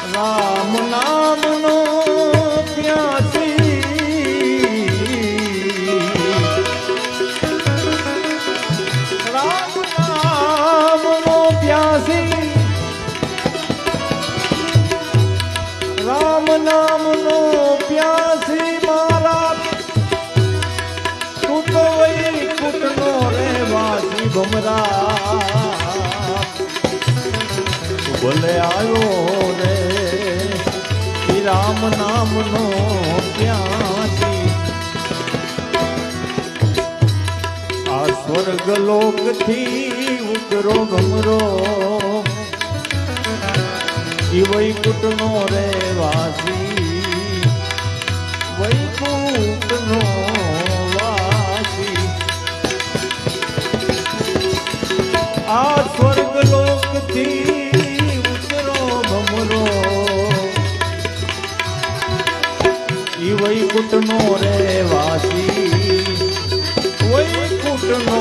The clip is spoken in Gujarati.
રામ નામનો પ્યાસી રામ નામનો પ્યાસી રામ નામનો પ્યાસી મારા તું તો વૈકુંઠનો રહેવાસી ભમરા ભલે આવ્યો રે રામ નામનો પ્યાસી આ સ્વર્ગ લોકથી ઉતરો ભમરો ઈ વૈકુંઠનો રહેવાસી વૈકુંઠનો વાસી આ સ્વર્ગ લોકથી વૈકુંઠનો રહેવાસી વૈકુંઠનો